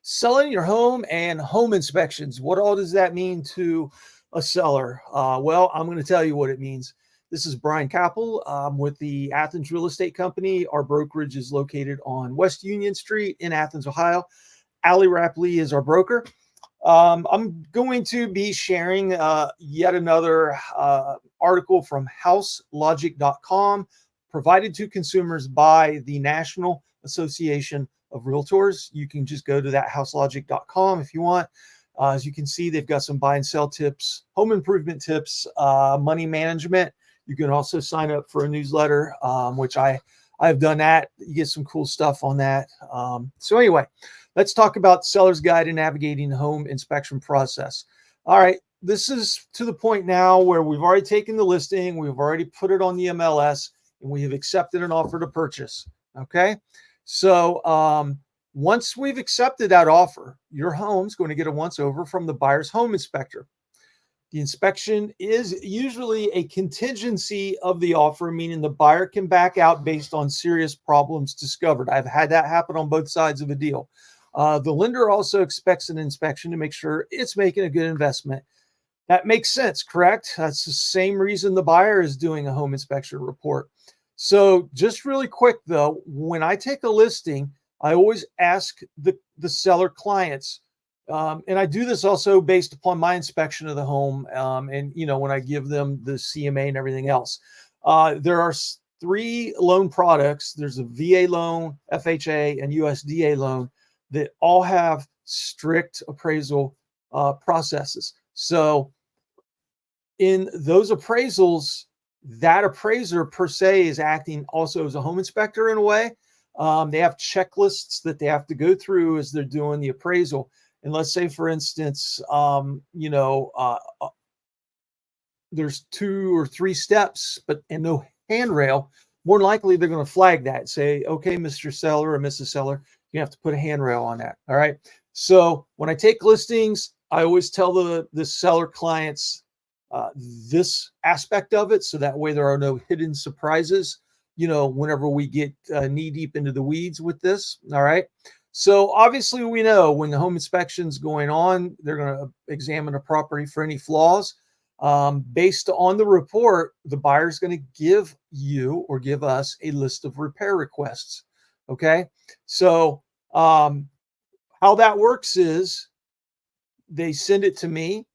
Selling your home and home inspections. What all does that mean to a seller? Well, I'm going to tell you what it means. This is Brian Kapple with the Athens Real Estate Company. Our brokerage is located on West Union Street in Athens, Ohio. Rapp is our broker. I'm going to be sharing yet another article from houselogic.com provided to consumers by the National Association of Realtors. You can just go to that houselogic.com if you want. As you can see, they've got some buy and sell tips, home improvement tips, money management. You can also sign up for a newsletter, which I've done that. You get some cool stuff on that. So anyway, let's talk about Seller's Guide to Navigating the Home Inspection Process. All right, this is to the point now where we've already taken the listing, we've already put it on the MLS, and we have accepted an offer to purchase. Okay, so once we've accepted that offer, your home's going to get a once over from the buyer's home inspector. The inspection is usually a contingency of the offer, meaning the buyer can back out based on serious problems discovered. I've had that happen on both sides of a deal. The lender also expects an inspection to make sure it's making a good investment. That makes sense, correct? That's the same reason the buyer is doing a home inspection report. So just really quick though, when I take a listing, I always ask the seller clients, and I do this also based upon my inspection of the home, and when I give them the CMA and everything else. There are three loan products. There's a VA loan, FHA, and USDA loan that all have strict appraisal processes. So in those appraisals, that appraiser per se is acting also as a home inspector in a way. They have checklists that they have to go through as they're doing the appraisal. And let's say, for instance, there's 2 or 3 steps, and no handrail. More than likely, they're going to flag that. Say, okay, Mr. Seller or Mrs. Seller, you have to put a handrail on that. All right. So when I take listings, I always tell the seller clients this aspect of it, so that way there are no hidden surprises, whenever we get knee deep into the weeds with this. All right. So obviously we know when the home inspection's going on, they're going to examine a property for any flaws. Based on the report, the buyer is going to give you or give us a list of repair requests. Okay. So how that works is they send it to me.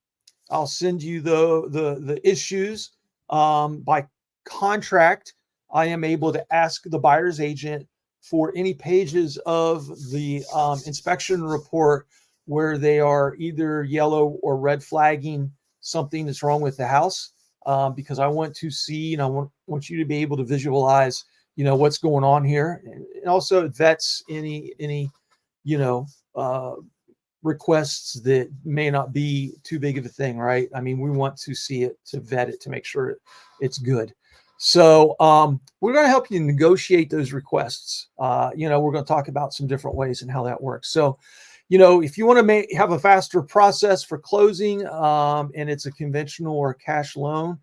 I'll send you the issues. By contract, I am able to ask the buyer's agent for any pages of the inspection report where they are either yellow or red flagging something that's wrong with the house, because I want to see, and I want you to be able to visualize, what's going on here, and also it vets any requests that may not be too big of a thing, right? I mean, we want to see it, to vet it, to make sure it's good. So we're going to help you negotiate those requests. We're going to talk about some different ways and how that works. So, if you want to have a faster process for closing, and it's a conventional or cash loan,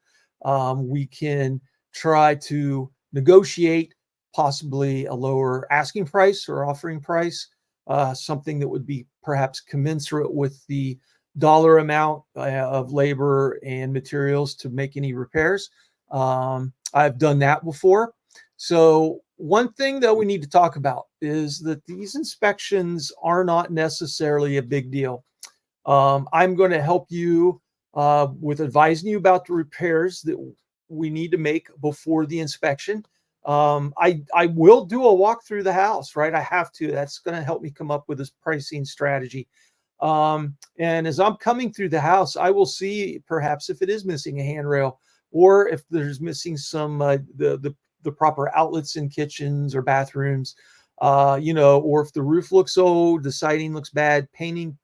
we can try to negotiate possibly a lower asking price or offering price, something that would be perhaps commensurate with the dollar amount of labor and materials to make any repairs. I've done that before. So one thing that we need to talk about is that these inspections are not necessarily a big deal. I'm going to help you with advising you about the repairs that we need to make before the inspection. I will do a walk through the house, right? I have to. That's going to help me come up with this pricing strategy. And as I'm coming through the house, I will see perhaps if it is missing a handrail, or if there's missing some the proper outlets in kitchens or bathrooms, or if the roof looks old, the siding looks bad, painting,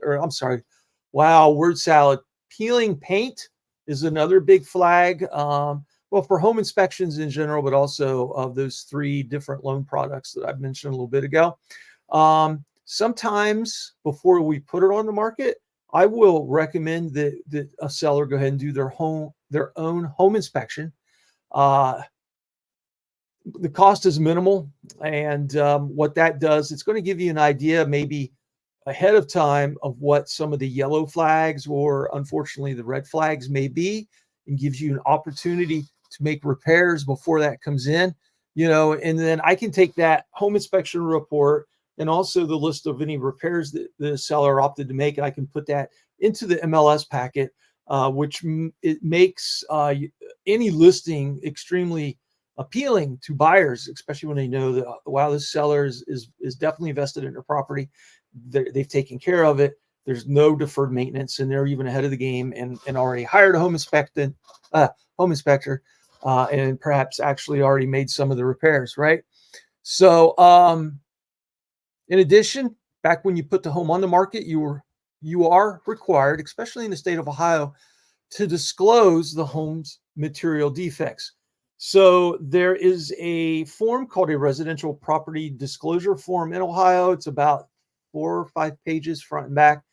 or I'm sorry, wow, word salad. Peeling paint is another big flag. Well, for home inspections in general, but also of those 3 different loan products that I've mentioned a little bit ago. Sometimes before we put it on the market, I will recommend that a seller go ahead and do their own home inspection. The cost is minimal. And what that does, it's going to give you an idea maybe ahead of time of what some of the yellow flags or unfortunately the red flags may be, and gives you an opportunity to make repairs before that comes in, and then I can take that home inspection report and also the list of any repairs that the seller opted to make, and I can put that into the MLS packet, which it makes any listing extremely appealing to buyers, especially when they know that, wow, this seller is definitely invested in their property. They've taken care of it. There's no deferred maintenance, and they're even ahead of the game and already hired a home inspector, and perhaps actually already made some of the repairs, right? So, in addition, back when you put the home on the market, you are required, especially in the state of Ohio, to disclose the home's material defects. So there is a form called a residential property disclosure form in Ohio. It's about 4 or 5 pages front and back.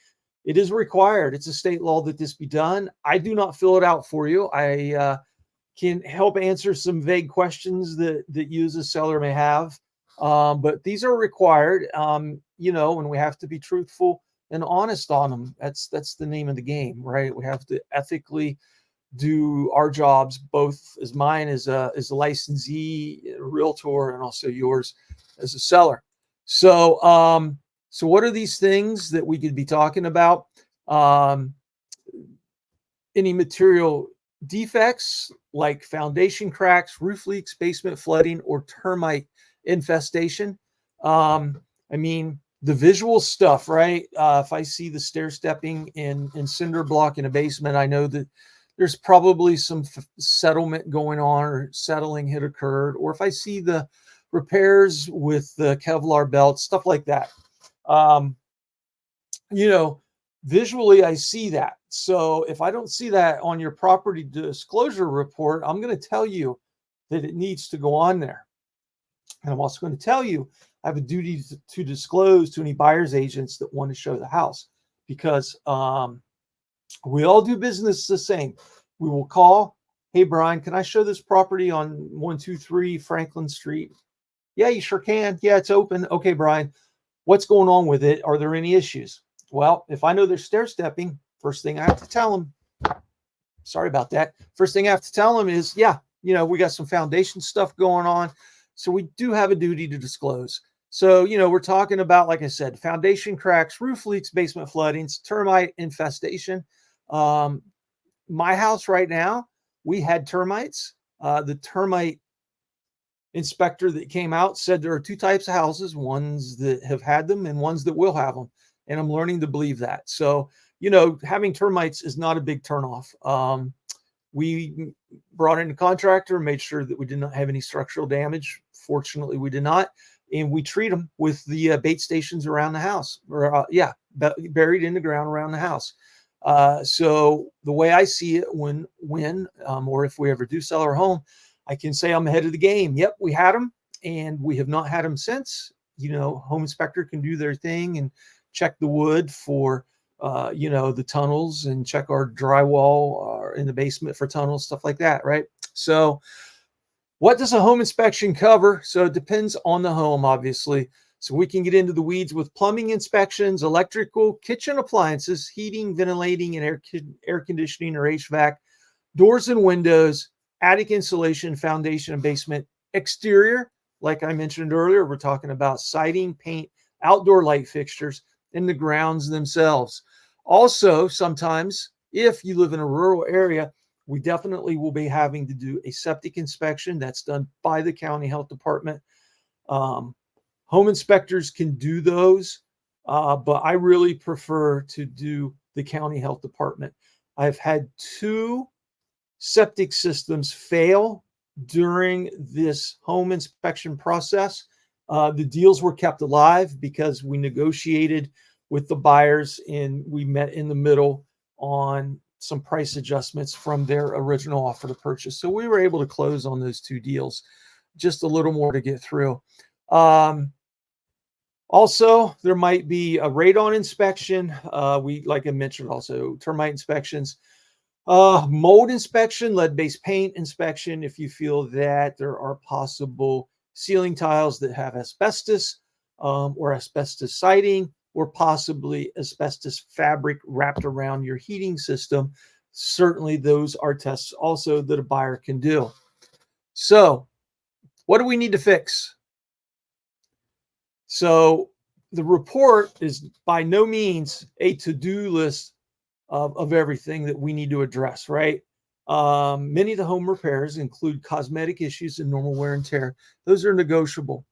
It is required. It's a state law that this be done. I do not fill it out for you. I can help answer some vague questions that you as a seller may have. But these are required, and we have to be truthful and honest on them. That's the name of the game, right? We have to ethically do our jobs, both as mine as a licensee, a realtor, and also yours as a seller. So, so what are these things that we could be talking about? Any material defects like foundation cracks, roof leaks, basement flooding, or termite infestation. I mean, the visual stuff, right? If I see the stair stepping in cinder block in a basement, I know that there's probably some settlement going on, or settling had occurred. Or if I see the repairs with the Kevlar belts, stuff like that. Visually I see that. So if I don't see that on your property disclosure report, I'm going to tell you that it needs to go on there. And I'm also going to tell you I have a duty to disclose to any buyer's agents that want to show the house, because we all do business the same. We will call, hey, Brian, can I show this property on 123 Franklin Street? Yeah, you sure can. Yeah, it's open. Okay, Brian, what's going on with it? Are there any issues? Well, if I know they're stair stepping, first thing I have to tell them, sorry about that. First thing I have to tell them is, yeah, we got some foundation stuff going on. So we do have a duty to disclose. So, we're talking about, like I said, foundation cracks, roof leaks, basement floodings, termite infestation. My house right now, we had termites. The termite inspector that came out said there are 2 types of houses, ones that have had them and ones that will have them. And I'm learning to believe that. So, having termites is not a big turnoff. We brought in a contractor, made sure that we did not have any structural damage. Fortunately, we did not. And we treat them with the bait stations around the house, or buried in the ground around the house. So the way I see it, when or if we ever do sell our home, I can say I'm ahead of the game. Yep, we had them, and we have not had them since. Home inspector can do their thing and check the wood for the tunnels, and check our drywall in the basement for tunnels, stuff like that, right? So what does a home inspection cover? So it depends on the home, obviously. So we can get into the weeds with plumbing inspections, electrical, kitchen appliances, heating, ventilating, and air conditioning or HVAC, doors and windows, attic insulation, foundation and basement, exterior. Like I mentioned earlier, we're talking about siding, paint, outdoor light fixtures, and the grounds themselves. Also, sometimes if you live in a rural area, we definitely will be having to do a septic inspection. That's done by the county health department. Home inspectors can do those, but I really prefer to do the county health department. I've had 2 septic systems fail during this home inspection process. The deals were kept alive because we negotiated with the buyers, and we met in the middle on some price adjustments from their original offer to purchase. So we were able to close on those 2 deals. Just a little more to get through. Also, there might be a radon inspection. Like I mentioned, also termite inspections. Mold inspection, lead-based paint inspection, if you feel that there are possible ceiling tiles that have asbestos or asbestos siding or possibly asbestos fabric wrapped around your heating system. Certainly those are tests also that a buyer can do. So what do we need to fix? So the report is by no means a to-do list of everything that we need to address, right? Many of the home repairs include cosmetic issues and normal wear and tear. Those are negotiable.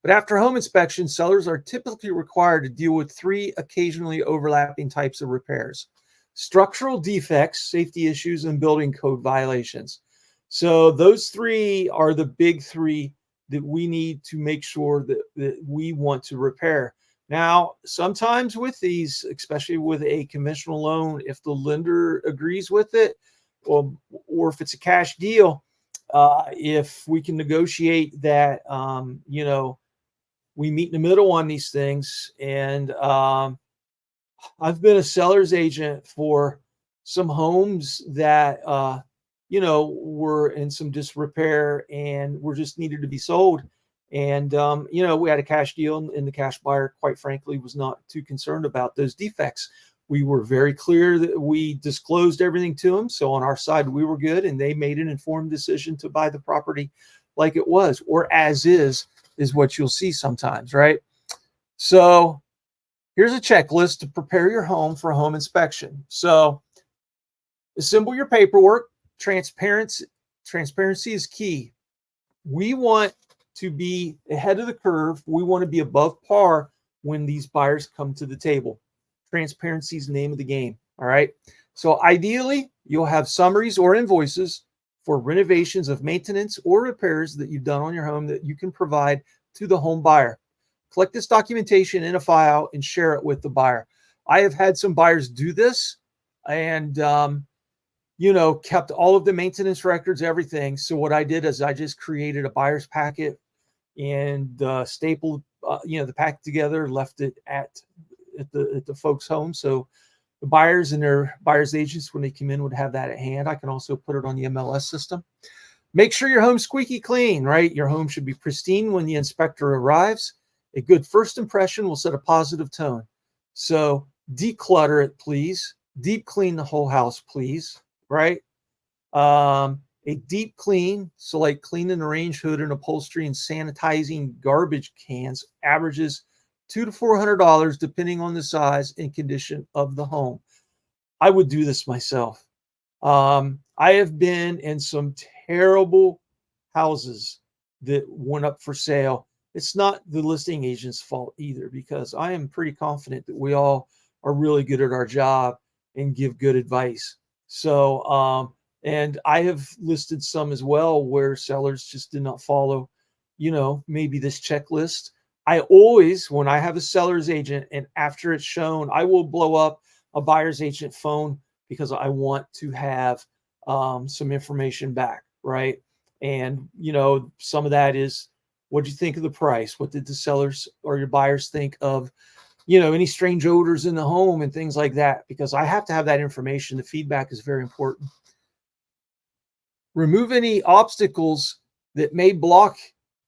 But after home inspection, sellers are typically required to deal with three occasionally overlapping types of repairs: structural defects, safety issues, and building code violations. So those three are the big three that we need to make sure that we want to repair. Now, sometimes with these, especially with a conventional loan, if the lender agrees with it, or if it's a cash deal, if we can negotiate that, we meet in the middle on these things. And I've been a seller's agent for some homes that, were in some disrepair and were just needed to be sold. And, we had a cash deal, and the cash buyer, quite frankly, was not too concerned about those defects. We were very clear that we disclosed everything to them. So on our side, we were good, and they made an informed decision to buy the property like it was, or as is what you'll see sometimes, right? So here's a checklist to prepare your home for a home inspection. So assemble your paperwork. Transparency is key. We want to be ahead of the curve. We want to be above par when these buyers come to the table. Transparency is the name of the game. All right. So ideally, you'll have summaries or invoices for renovations of maintenance or repairs that you've done on your home that you can provide to the home buyer. Collect this documentation in a file and share it with the buyer. I have had some buyers do this and, kept all of the maintenance records, everything. So what I did is I just created a buyer's packet and stapled, the packet together, left it at the folks' home. So the buyers and their buyer's agents, when they come in, would have that at hand. I can also put it on the MLS system. Make sure your home's squeaky clean, right? Your home should be pristine when the inspector arrives. A good first impression will set a positive tone. So declutter it, please. Deep clean the whole house, please, right? A deep clean, so like cleaning the range hood and upholstery and sanitizing garbage cans, averages $200 to $400 depending on the size and condition of the home. I would do this myself. I have been in some terrible houses that went up for sale. It's not the listing agent's fault either, because I am pretty confident that we all are really good at our job and give good advice. So, and I have listed some as well where sellers just did not follow, maybe this checklist. I always, when I have a seller's agent and after it's shown, I will blow up a buyer's agent phone because I want to have some information back, right? And, some of that is, what do you think of the price? What did the sellers or your buyers think of, any strange odors in the home and things like that? Because I have to have that information. The feedback is very important. Remove any obstacles that may block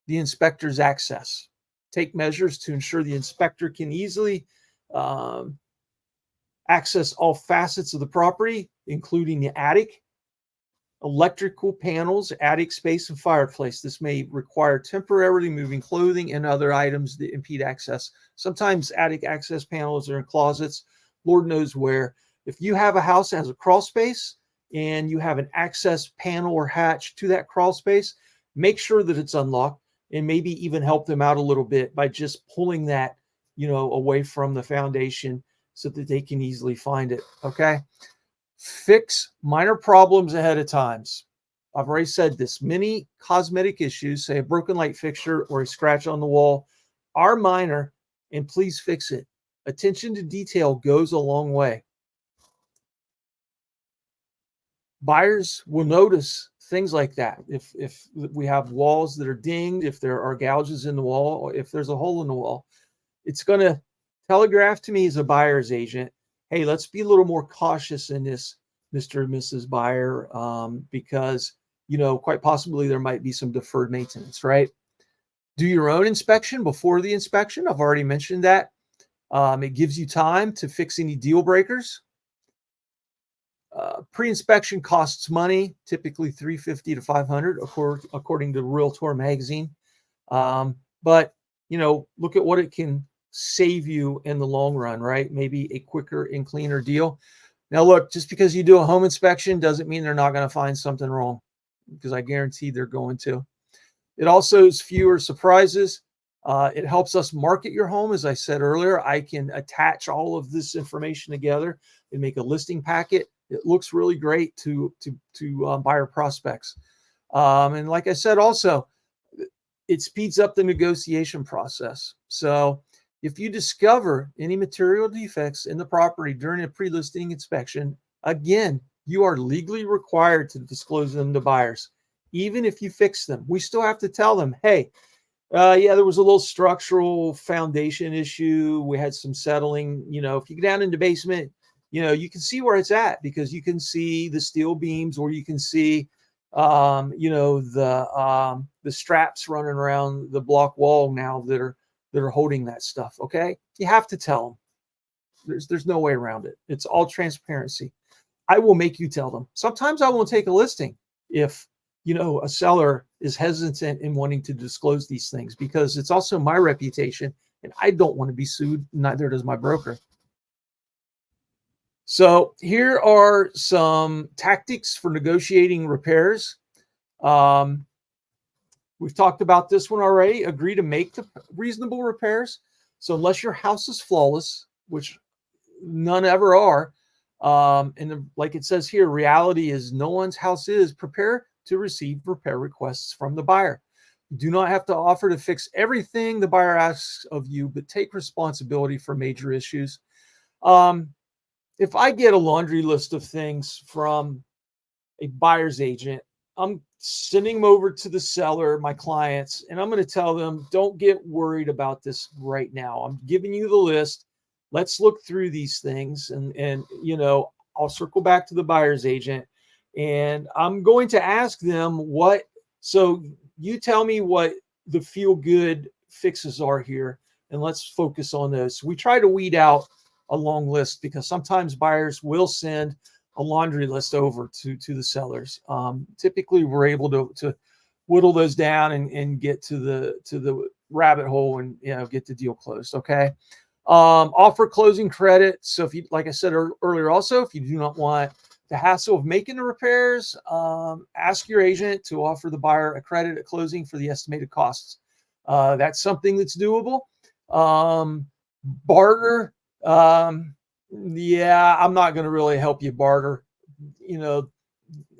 the inspector's access. Take measures to ensure the inspector can easily access all facets of the property, including the attic, electrical panels, attic space, and fireplace. This may require temporarily moving clothing and other items that impede access. Sometimes attic access panels are in closets, Lord knows where. If you have a house that has a crawl space and you have an access panel or hatch to that crawl space, make sure that it's unlocked, and maybe even help them out a little bit by just pulling that, away from the foundation so that they can easily find it. Okay. Fix minor problems ahead of times. I've already said this. Many cosmetic issues, say a broken light fixture or a scratch on the wall, are minor, and please fix it. Attention to detail goes a long way. Buyers will notice things like that. If we have walls that are dinged, if there are gouges in the wall, or if there's a hole in the wall, it's going to telegraph to me as a buyer's agent, hey, let's be a little more cautious in this Mr. and Mrs. Buyer, because, quite possibly there might be some deferred maintenance, right? Do your own inspection before the inspection. I've already mentioned that. It gives you time to fix any deal breakers. Pre-inspection costs money, typically $350 to $500, according to Realtor magazine. But look at what it can save you in the long run, right? Maybe a quicker and cleaner deal. Now, look, just because you do a home inspection doesn't mean they're not going to find something wrong, because I guarantee they're going to. It also is fewer surprises. It helps us market your home. As I said earlier, I can attach all of this information together and make a listing packet. It looks really great to buyer prospects. And like I said, also, it speeds up the negotiation process. So if you discover any material defects in the property during a pre-listing inspection, again, you are legally required to disclose them to buyers. Even if you fix them, we still have to tell them, hey, yeah, there was a little structural foundation issue. We had some settling. If you go down in the basement, you can see where it's at, because you can see the steel beams, or you can see, the straps running around the block wall now that are holding that stuff. Okay, you have to tell them. There's no way around it. It's all transparency. I will make you tell them. Sometimes I won't take a listing if a seller is hesitant in wanting to disclose these things, because it's also my reputation, and I don't want to be sued. Neither does my broker. So here are some tactics for negotiating repairs. We've talked about this one already. Agree to make the reasonable repairs. So unless your house is flawless, which none ever are, like it says here, reality is no one's house is, prepare to receive repair requests from the buyer. You do not have to offer to fix everything the buyer asks of you, but take responsibility for major issues. If I get a laundry list of things from a buyer's agent, I'm sending them over to the seller, my clients, and I'm going to tell them, don't get worried about this right now. I'm giving you the list. Let's look through these things, and I'll circle back to the buyer's agent, and I'm going to ask them so you tell me what the feel good fixes are here, and let's focus on those. So we try to weed out a long list, because sometimes buyers will send a laundry list over to the sellers. Typically, we're able to whittle those down and get to the rabbit hole and get the deal closed. Okay. Offer closing credit. So if you, like I said earlier, also, if you do not want the hassle of making the repairs, ask your agent to offer the buyer a credit at closing for the estimated costs. That's something that's doable. Barter. Yeah, I'm not going to really help you barter.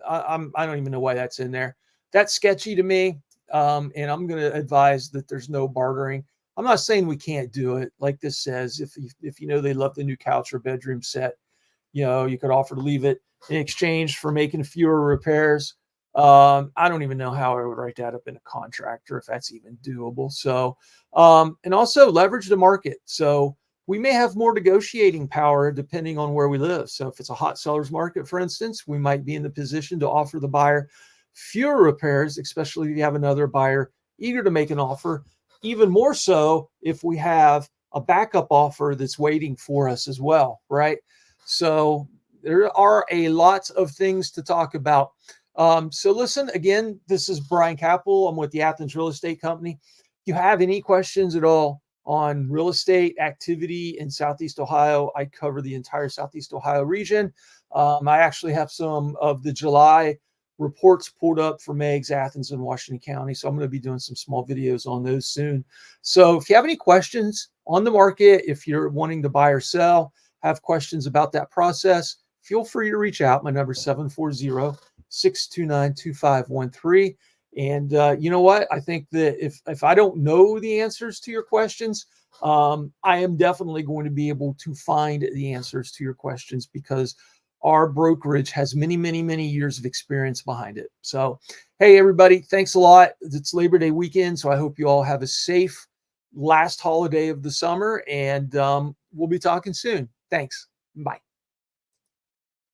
I don't even know why that's in there. That's sketchy to me. And I'm going to advise that there's no bartering. I'm not saying we can't do it. Like this says, if they love the new couch or bedroom set, you could offer to leave it in exchange for making fewer repairs. I don't even know how I would write that up in a contract, or if that's even doable. So, and also leverage the market. So we may have more negotiating power depending on where we live. So if it's a hot seller's market, for instance, we might be in the position to offer the buyer fewer repairs, especially if you have another buyer eager to make an offer. Even more so if we have a backup offer that's waiting for us as well, right? So there are a lot of things to talk about. So listen, again, this is Brian Kapple. I'm with the Athens Real Estate Company. If you have any questions at all on real estate activity in Southeast Ohio, I cover the entire Southeast Ohio region. I actually have some of the July reports pulled up for Meigs, Athens, and Washington County. So I'm going to be doing some small videos on those soon. So if you have any questions on the market, if you're wanting to buy or sell, have questions about that process, feel free to reach out. My number is 740-629-2513. And you know what? I think that if I don't know the answers to your questions, I am definitely going to be able to find the answers to your questions, because our brokerage has many, many, many years of experience behind it. So, hey, everybody, thanks a lot. It's Labor Day weekend, so I hope you all have a safe last holiday of the summer, and we'll be talking soon. Thanks. Bye.